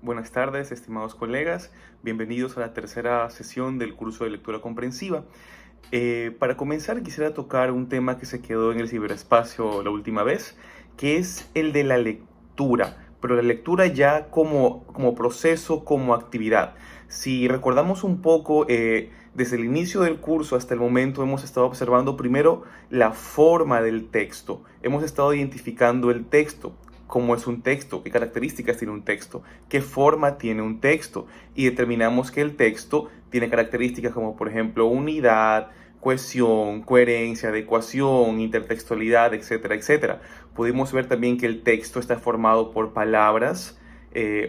Buenas tardes, estimados colegas. Bienvenidos a la tercera sesión del curso de lectura comprensiva. Para comenzar, quisiera tocar un tema que se quedó en el ciberespacio la última vez, que es el de la lectura, pero la lectura ya como proceso, como actividad. Si recordamos un poco, desde el inicio del curso hasta el momento hemos estado observando primero la forma del texto. Hemos estado identificando el texto. ¿Cómo es un texto? ¿Qué características tiene un texto? ¿Qué forma tiene un texto? Y determinamos que el texto tiene características como, por ejemplo, unidad, cohesión, coherencia, adecuación, intertextualidad, etcétera, etcétera. Pudimos ver también que el texto está formado por palabras,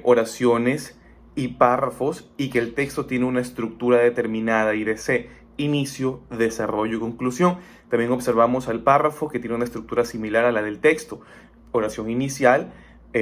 oraciones y párrafos, y que el texto tiene una estructura determinada y dice inicio, desarrollo y conclusión. También observamos al párrafo que tiene una estructura similar a la del texto: oración inicial,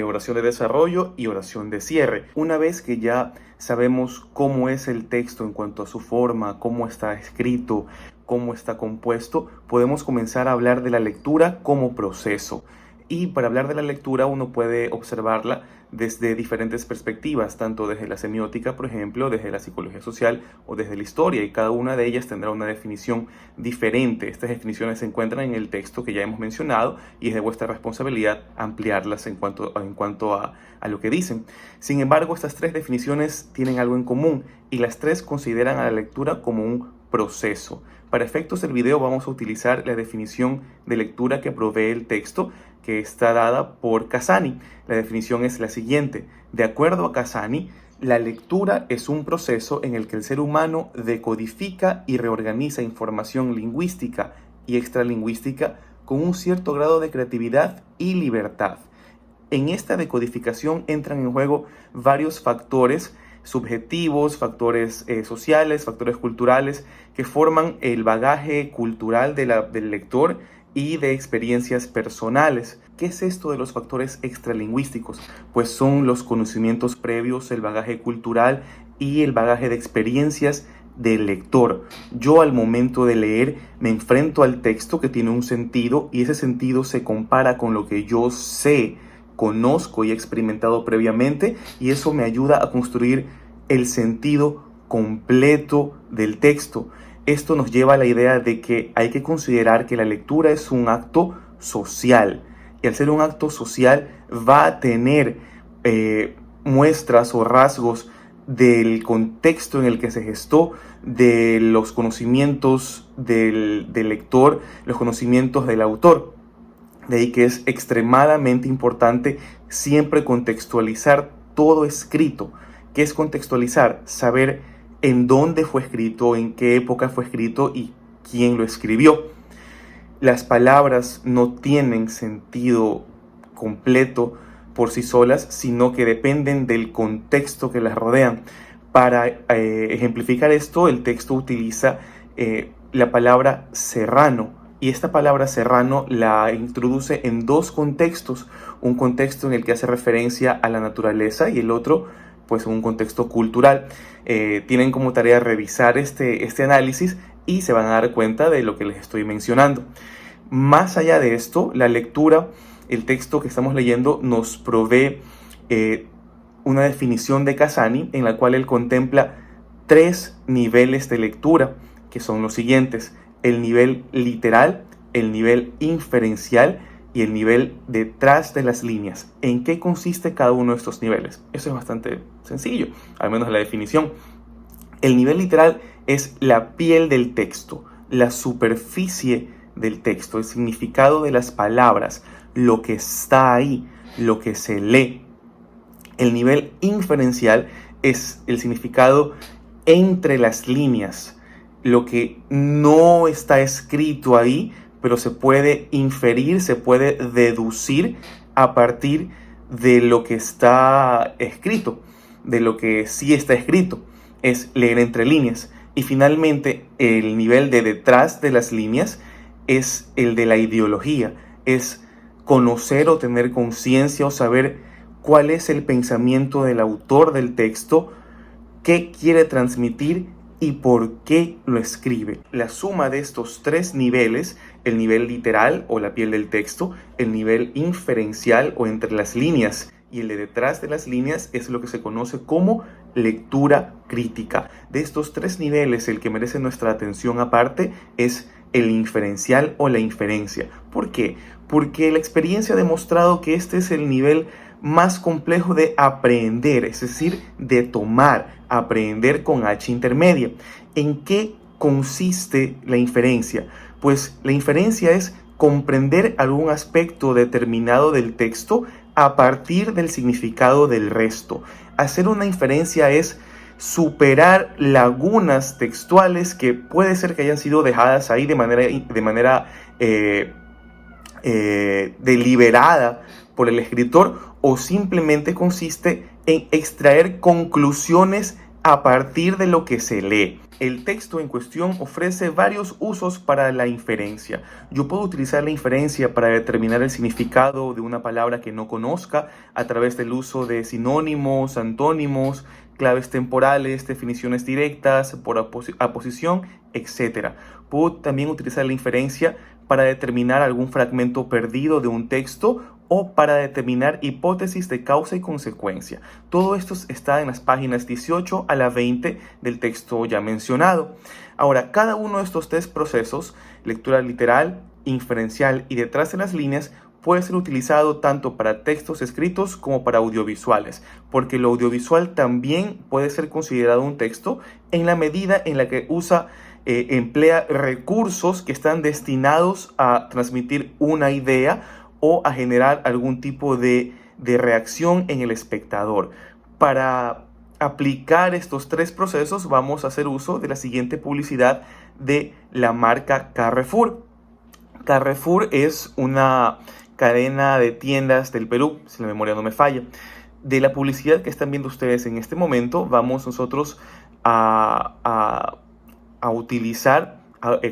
oración de desarrollo y oración de cierre. Una vez que ya sabemos cómo es el texto en cuanto a su forma, cómo está escrito, cómo está compuesto, podemos comenzar a hablar de la lectura como proceso. Y para hablar de la lectura uno puede observarla desde diferentes perspectivas, tanto desde la semiótica, por ejemplo, desde la psicología social o desde la historia, y cada una de ellas tendrá una definición diferente. Estas definiciones se encuentran en el texto que ya hemos mencionado y es de vuestra responsabilidad ampliarlas en cuanto a lo que dicen. Sin embargo, estas tres definiciones tienen algo en común y las tres consideran a la lectura como un proceso. Para efectos del video vamos a utilizar la definición de lectura que provee el texto, que está dada por Casani. La definición es la siguiente: de acuerdo a Casani, la lectura es un proceso en el que el ser humano decodifica y reorganiza información lingüística y extralingüística con un cierto grado de creatividad y libertad. En esta decodificación entran en juego varios factores subjetivos, factores sociales, factores culturales, que forman el bagaje cultural del lector y de experiencias personales. ¿Qué es esto de los factores extralingüísticos? Pues son los conocimientos previos, el bagaje cultural y el bagaje de experiencias del lector. Yo, al momento de leer, me enfrento al texto que tiene un sentido, y ese sentido se compara con lo que yo sé, conozco y he experimentado previamente, y eso me ayuda a construir el sentido completo del texto. Esto nos lleva a la idea de que hay que considerar que la lectura es un acto social, y al ser un acto social va a tener muestras o rasgos del contexto en el que se gestó, de los conocimientos del lector, los conocimientos del autor. De ahí que es extremadamente importante siempre contextualizar todo escrito. ¿Qué es contextualizar? Saber en dónde fue escrito, en qué época fue escrito y quién lo escribió. Las palabras no tienen sentido completo por sí solas, sino que dependen del contexto que las rodean. Para ejemplificar esto, el texto utiliza la palabra serrano, y esta palabra serrano la introduce en dos contextos: un contexto en el que hace referencia a la naturaleza y el otro, pues, en un contexto cultural. Tienen como tarea revisar este análisis y se van a dar cuenta de lo que les estoy mencionando. Más allá de esto, la lectura, el texto que estamos leyendo, nos provee una definición de Casani, en la cual él contempla tres niveles de lectura, que son los siguientes: el nivel literal, el nivel inferencial y el nivel detrás de las líneas. ¿En qué consiste cada uno de estos niveles? Eso es bastante sencillo, al menos la definición. El nivel literal es la piel del texto, la superficie del texto, el significado de las palabras, lo que está ahí, lo que se lee. El nivel inferencial es el significado entre las líneas, lo que no está escrito ahí, pero se puede inferir, se puede deducir a partir de lo que está escrito, de lo que sí está escrito. Es leer entre líneas. Y finalmente, el nivel de detrás de las líneas es el de la ideología, es conocer o tener conciencia o saber cuál es el pensamiento del autor del texto, qué quiere transmitir y por qué lo escribe. La suma de estos tres niveles, el nivel literal o la piel del texto, el nivel inferencial o entre las líneas y el de detrás de las líneas es lo que se conoce como lectura crítica. De estos tres niveles, el que merece nuestra atención aparte es el inferencial o la inferencia. ¿Por qué? Porque la experiencia ha demostrado que este es el nivel más complejo de aprender, es decir, de tomar, aprender con H intermedia. ¿En qué consiste la inferencia? Pues la inferencia es comprender algún aspecto determinado del texto a partir del significado del resto. Hacer una inferencia es superar lagunas textuales que puede ser que hayan sido dejadas ahí de manera deliberada por el escritor, o simplemente consiste en extraer conclusiones a partir de lo que se lee. El texto en cuestión ofrece varios usos para la inferencia. Yo puedo utilizar la inferencia para determinar el significado de una palabra que no conozca a través del uso de sinónimos, antónimos, claves temporales, definiciones directas, por aposición, etc. Puedo también utilizar la inferencia para determinar algún fragmento perdido de un texto o para determinar hipótesis de causa y consecuencia. Todo esto está en las páginas 18 a la 20 del texto ya mencionado. Ahora, cada uno de estos tres procesos, lectura literal, inferencial y detrás de las líneas, puede ser utilizado tanto para textos escritos como para audiovisuales, porque lo audiovisual también puede ser considerado un texto en la medida en la que emplea recursos que están destinados a transmitir una idea o a generar algún tipo de reacción en el espectador. Para aplicar estos tres procesos vamos a hacer uso de la siguiente publicidad de la marca Carrefour. Carrefour es una cadena de tiendas del Perú, si la memoria no me falla. De la publicidad que están viendo ustedes en este momento, vamos nosotros a utilizar,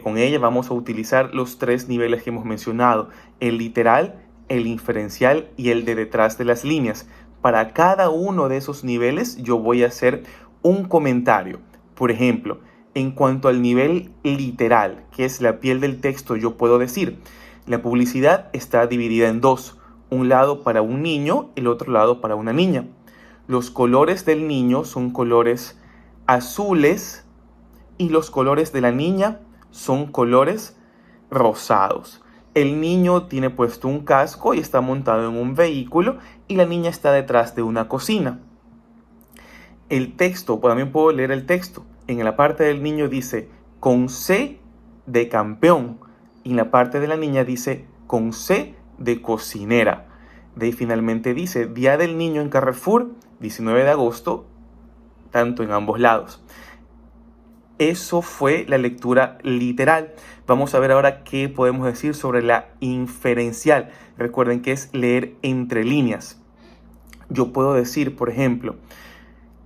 con ella vamos a utilizar los tres niveles que hemos mencionado: el literal, el inferencial y el de detrás de las líneas. Para cada uno de esos niveles yo voy a hacer un comentario. Por ejemplo, en cuanto al nivel literal, que es la piel del texto, yo puedo decir: la publicidad está dividida en dos, un lado para un niño, el otro lado para una niña. Los colores del niño son colores azules y los colores de la niña son colores rosados. El niño tiene puesto un casco y está montado en un vehículo, y la niña está detrás de una cocina. El texto, también puedo leer el texto. En la parte del niño dice con C de campeón, y en la parte de la niña dice con C de cocinera. De ahí finalmente dice Día del Niño en Carrefour, 19 de agosto, tanto en ambos lados. Eso fue la lectura literal. Vamos a ver ahora qué podemos decir sobre la inferencial. Recuerden que es leer entre líneas. Yo puedo decir, por ejemplo,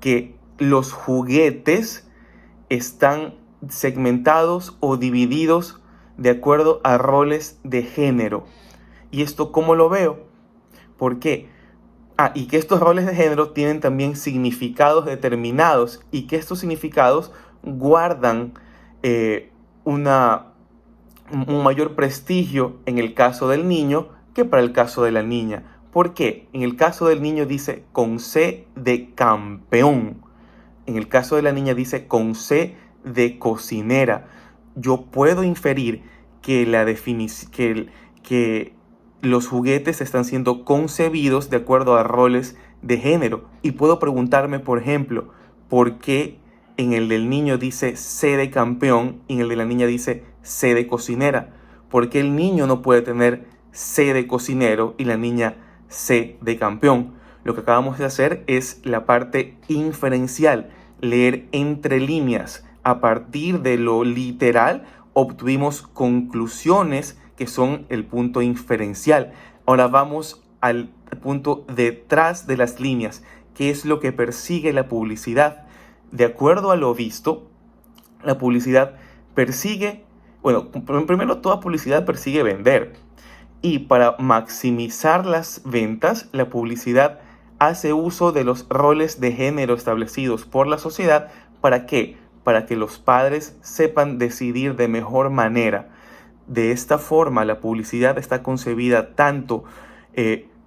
que los juguetes están segmentados o divididos de acuerdo a roles de género. ¿Y esto cómo lo veo? ¿Por qué? Y que estos roles de género tienen también significados determinados, y que estos significados guardan un mayor prestigio en el caso del niño que para el caso de la niña. ¿Por qué? En el caso del niño dice con C de campeón. En el caso de la niña dice con C de cocinera. Yo puedo inferir que los juguetes están siendo concebidos de acuerdo a roles de género. Y puedo preguntarme, por ejemplo, ¿por qué en el del niño dice C de campeón y en el de la niña dice C de cocinera? ¿Por qué el niño no puede tener C de cocinero y la niña C de campeón? Lo que acabamos de hacer es la parte inferencial, leer entre líneas. A partir de lo literal obtuvimos conclusiones que son el punto inferencial. Ahora vamos al punto detrás de las líneas, que es lo que persigue la publicidad. De acuerdo a lo visto, la publicidad persigue, primero toda publicidad persigue vender. Y para maximizar las ventas, la publicidad hace uso de los roles de género establecidos por la sociedad. ¿Para qué? Para que los padres sepan decidir de mejor manera. De esta forma, la publicidad está concebida tanto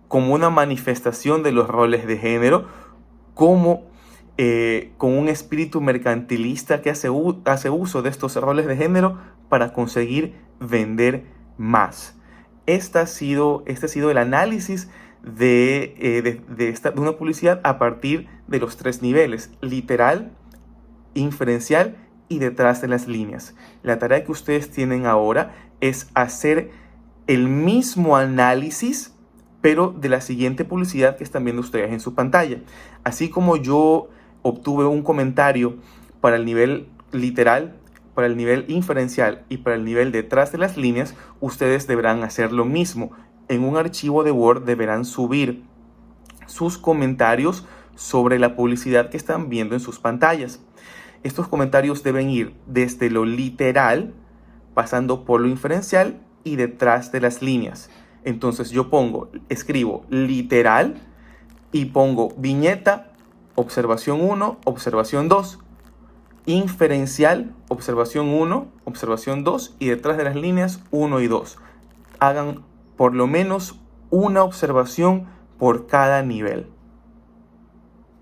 como una manifestación de los roles de género, como con un espíritu mercantilista que hace uso de estos roles de género para conseguir vender más. Este ha sido el análisis de una publicidad a partir de los 3 niveles: literal, inferencial y detrás de las líneas. La tarea que ustedes tienen ahora es hacer el mismo análisis, pero de la siguiente publicidad que están viendo ustedes en su pantalla. Así como yo obtuve un comentario para el nivel literal, para el nivel inferencial y para el nivel detrás de las líneas, ustedes deberán hacer lo mismo. En un archivo de Word deberán subir sus comentarios sobre la publicidad que están viendo en sus pantallas. Estos comentarios deben ir desde lo literal, pasando por lo inferencial y detrás de las líneas. Entonces yo escribo literal y pongo viñeta, observación 1, observación 2, inferencial, observación 1, observación 2 y detrás de las líneas 1 y 2. Hagan por lo menos una observación por cada nivel.